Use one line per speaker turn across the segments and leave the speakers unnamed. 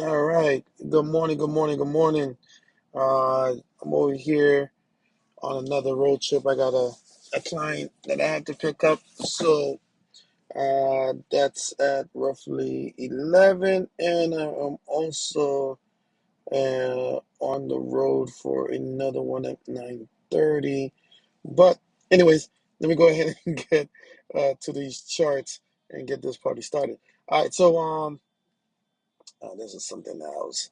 All right. Good morning. Good morning. Good morning. I'm over here on another road trip. I got a client that I had to pick up. So that's at roughly 11. And I'm also on the road for another one at 9:30. But, anyways, let me go ahead and get to these charts and get this party started. All right. This is something that I was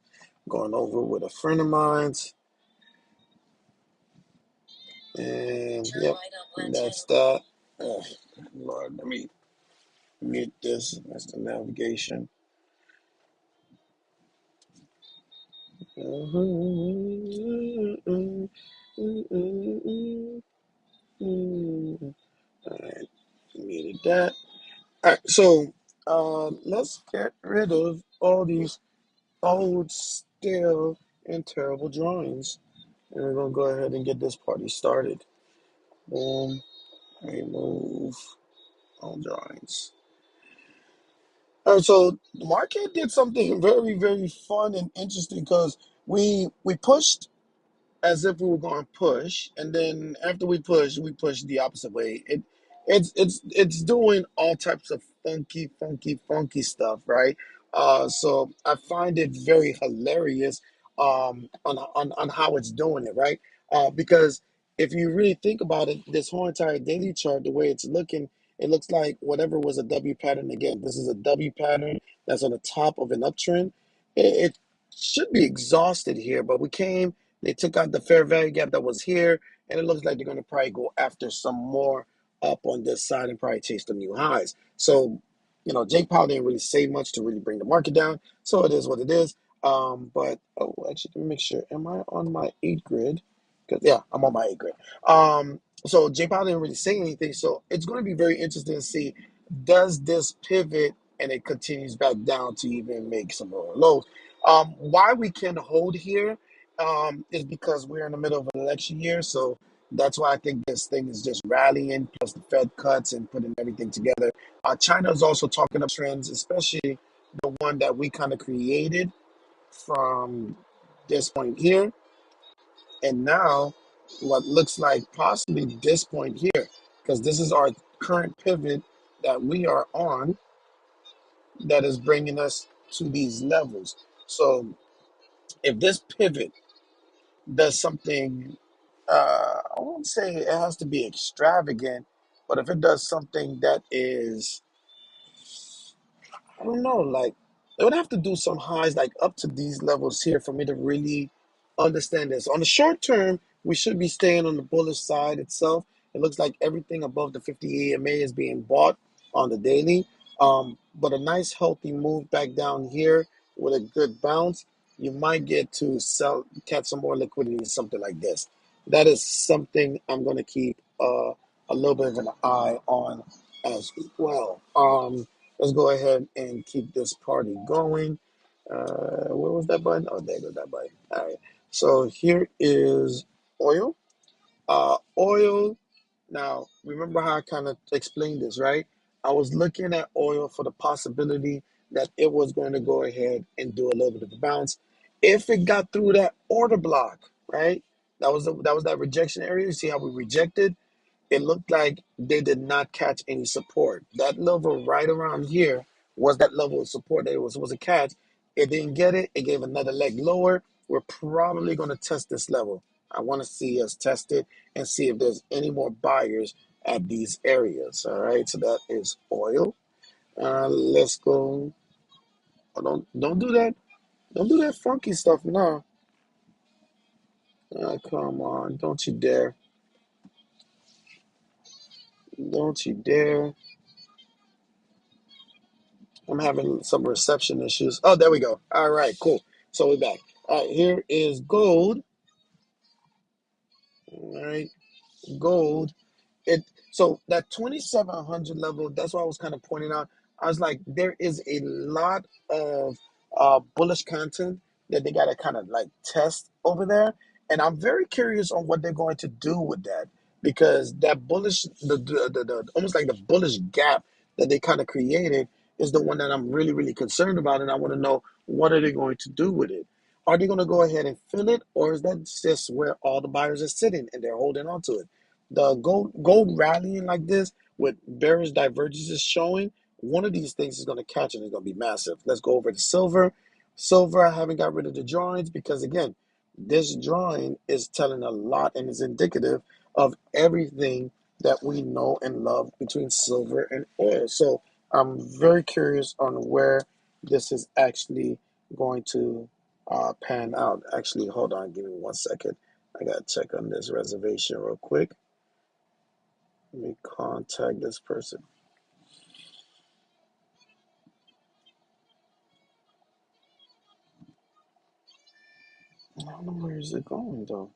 going over with a friend of mine's, and yep, that's that. Oh, Lord, let me mute this. That's the navigation. All right, muted that. All right, so let's get rid of all these old, stale, and terrible drawings, and we're gonna go ahead and get this party started. Boom. Remove all drawings. So the market did something very, very fun and interesting because we pushed as if we were going to push, and then after we pushed the opposite way. It's doing all types of funky stuff, right? So I find it very hilarious on how it's doing it, right? Because if you really think about it, this whole entire daily chart, the way it's looking, it looks like whatever was a W pattern. Again, this is a W pattern that's on the top of an uptrend. It should be exhausted here, but we came, they took out the fair value gap that was here, and it looks like they're going to probably go after some more up on this side and probably chase the new highs. So, Jake Paul didn't really say much to really bring the market down. So it is what it is. But actually, let me make sure. Am I on my 8 grid? Because yeah, I'm on my 8 grid. So Jake Paul didn't really say anything. So it's going to be very interesting to see, does this pivot and it continues back down to even make some lower lows. Why we can hold here is because we're in the middle of an election year. So that's why I think this thing is just rallying, plus the Fed cuts and putting everything together. China is also talking up trends, especially the one that we kind of created from this point here. And now what looks like possibly this point here, because this is our current pivot that we are on that is bringing us to these levels. So if this pivot does something, I won't say it has to be extravagant, but if it does something that is, I don't know, like it would have to do some highs like up to these levels here for me to really understand this. On the short term, we should be staying on the bullish side itself. It looks like everything above the 50 EMA is being bought on the daily. But a nice healthy move back down here with a good bounce, you might get to sell, catch some more liquidity, something like this. That is something I'm going to keep a little bit of an eye on as well. Let's go ahead and keep this party going. Where was that button? Oh, there goes that button. All right. So here is oil. Oil. Now, remember how I kind of explained this, right? I was looking at oil for the possibility that it was going to go ahead and do a little bit of a bounce. If it got through that order block, right? That was that rejection area. You see how we rejected? It looked like they did not catch any support. That level right around here was that level of support that it was supposed to catch. It didn't get it. It gave another leg lower. We're probably going to test this level. I want to see us test it and see if there's any more buyers at these areas. All right. So that is oil. Let's go. Oh, don't do that. Don't do that funky stuff now. Come on. Don't you dare. Don't you dare. I'm having some reception issues. Oh, there we go. All right, cool. So we're back. All right, here is gold. All right, gold. It so that 2,700 level. That's why I was kind of pointing out. I was like, there is a lot of bullish content that they got to kind of like test over there, and I'm very curious on what they're going to do with that because that bullish, the almost like the bullish gap that they kind of created. is the one that I'm really, really concerned about, and I want to know what are they going to do with it. Are they going to go ahead and fill it, or is that just where all the buyers are sitting and they're holding on to it? The gold rallying like this with bearish divergences showing, one of these things is going to catch and it's going to be massive. Let's go over to silver. Silver, I haven't got rid of the drawings because again, this drawing is telling a lot and is indicative of everything that we know and love between silver and oil. So I'm very curious on where this is actually going to pan out. Actually, hold on, give me 1 second. I gotta check on this reservation real quick. Let me contact this person. I don't know where is it going though.